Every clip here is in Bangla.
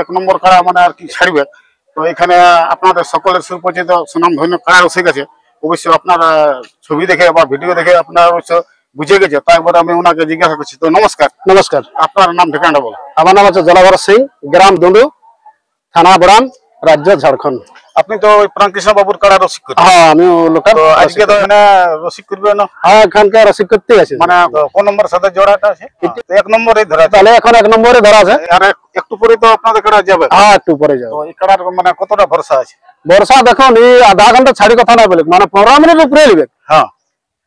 এক নম্বর কাড়া মানে আর কি ছাড়বে। তো এখানে আপনাদের সকলের সুপরিচিত সুনামধন্য কাড়া রসিক আছে, অবশ্যই আপনার ছবি দেখে বা ভিডিও দেখে আপনার অবশ্য বুঝে গেছে। তাই এবার আমি ওনাকে জিজ্ঞাসা করছি। তো নমস্কার। নমস্কার, আপনার নাম ঠিকানাটা বলো। আমার নাম হচ্ছে জলাভর সিং, গ্রাম দুন্ডু, থানা বড়াম, রাজ্য ঝাড়খণ্ড। আপনি তো ওই প্রাণকৃষ্ণ বাবুর কাড়া রসিক করেন। হ্যাঁ, আমি লোকাল। তো আজকে তো এখানে রসিক করবে না? হ্যাঁ, এখানকার রসিক করতে আছে। মানে কোন নম্বর সাথে জোড়াটা আছে? তো এক নম্বরে ধরা আছে। তাহলে এখন এক নম্বরে ধরা আছে। আর একটু পরে তো আপনাদের কাড়া যাবে। হ্যাঁ, একটু পরে যাবে। তো এই কাড়ার মানে কতটা ভরসা আছে? বর্ষা দেখুন, এই আধা ঘন্টা ছাড়ি কথা না বলে, মানে 15 মিনিট উপরে নিবে। হ্যাঁ,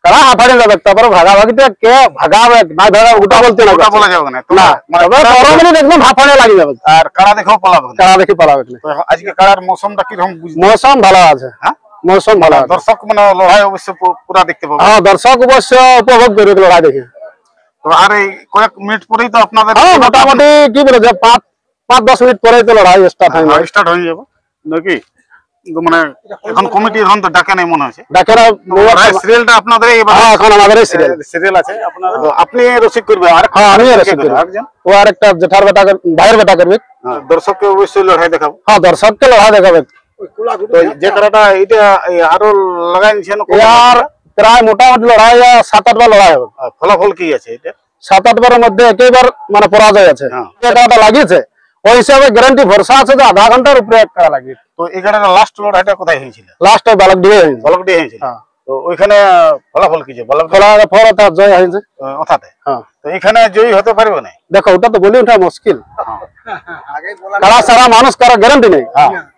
কারা হাফাড়ে যাবে, তারপরে ভাগাভাগিটা কে ভাগাবে না ভাগা ওটা বলতে না, ওটা বলা যাবে না। তো না, মানে তবে 15 মিনিট একদম হাফাড়ে লাগি যাবে। আর কাড়া দেখেও পালাবে না। কারা দেখি পালাবে না। তো আজকে কাড়ার মৌসুমটা কিরকম বুঝতে? মৌসুম ভালো আছে। হ্যাঁ, মৌসুম ভালো আছে। দর্শক মানে লড়াই অবশ্য পুরা দেখতে পাবে। হ্যাঁ, দর্শক অবশ্য উপভোগ করবে লড়াই দেখে। তো আর এই কয়েক মিনিট পরেই তো আপনাদের হ্যাঁ, মোটামুটি কি বলে যে 5-10 মিনিট পরেই তো লড়াই স্টার্ট হয়ে যাবে। স্টার্ট হয়ে যাবে নাকি? তো মানে এখন কমিটি এখন তো ডাকে নাই মনে হচ্ছে। ডাকে না, সিরিয়ালটা আপনাদের এবার? হ্যাঁ, এখন আমাদের সিরিয়াল আছে আপনার। তো আপনি রসিক করবে আর? হ্যাঁ, আমি রসিক করব। একজন ও আর একটা জেঠার বেটা, ভাইয়ের বেটা করবে। দর্শককে অবশ্যই লড়াই দেখাবো। হ্যাঁ, দর্শককে লড়াই দেখাবে। তো যে কাড়াটা এটা আরো লাগাই নিছেন, আর প্রায় মোটামুটি লড়াই 7-8 বার লড়াই হবে। ফলাফল কি আছে এটা? 7-8 বারের মধ্যে একইবার মানে পরাজয় আছে। যে কাড়াটা লাগিয়েছে ওই হিসাবে গ্যারান্টি ভরসা আছে যে আধা ঘন্টার উপরে এক কাড়া লাগিয়ে। তো এই কাড়াটা লাস্ট লড়াইটা কোথায় হয়েছিল? লাস্ট ওই বালক দিয়ে হয়েছে। বলক দিয়ে হয়েছিল। তো ওইখানে ফলাফল কি? বলক ফল তার জয় হয়েছে। অর্থাৎ হ্যাঁ, তো এখানে জয়ী হতে পারবে না। দেখো ওটা তো বলি ওঠা মুশকিল। কারা সারা মানুষ কারো গ্যারান্টি নেই।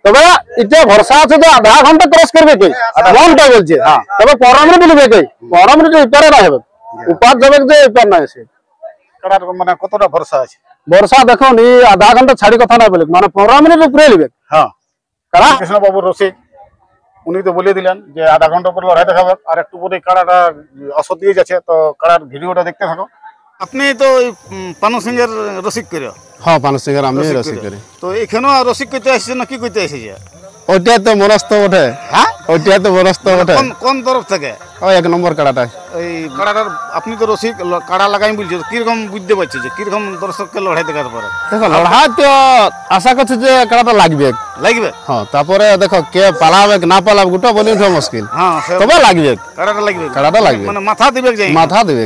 তবে এটা ভরসা আছে যে আধা ঘন্টা ক্রস করবে কে, মনটা বলছে। তবে 15 মিনিট নিবে কে, 15 মিনিট উপরে না হবে, উপার যাবে যে উপর না এসে। কাড়ার মানে কতটা ভরসা আছে? বর্ষা দেখুন, এই আধা ঘন্টা ছাড়ি কথা না বলে, মানে 15 মিনিট উপরে নিবে। হ্যাঁ, কারা কৃষ্ণ বাবুর রসিক উনি তো বলে দিলেন যে আধা ঘন্টা পরে লড়াই দেখাবে। আর একটু পরে কাড়াটা অসৎ দিয়ে যাচ্ছে। তো কাড়ার ভিডিওটা দেখতে থাকো। আপনি তো ওই পানু সিং এর রসিক করে? হ্যাঁ, পানু সিং এর আমি রসিক করি। তো এখানেও রসিক করতে আসছে না কি করতে এসেছে? ওইটাই তো মনস্থ ওঠে। হ্যাঁ, ওইটাই তো মনস্থ ওঠে। কোন তরফ থেকে? ওই এক নম্বর কাড়াটা। এই কাড়াটার আপনি তো রসিক কাড়া লাগাই বলছো, কিরকম বুঝতে পারছি যে কিরকম দর্শককে লড়াই দেখাতে পারে? দেখো লড়াই তো আশা করছি যে কাড়াটা লাগবে। হ্যাঁ, তারপরে দেখো কে পালাবে না পালাবে গোটা বলে মুশকিল। হ্যাঁ, তবে লাগবে, কাড়াটা লাগবে। কাড়াটা লাগবে, মানে মাথা দিবে, মাথা দিবে।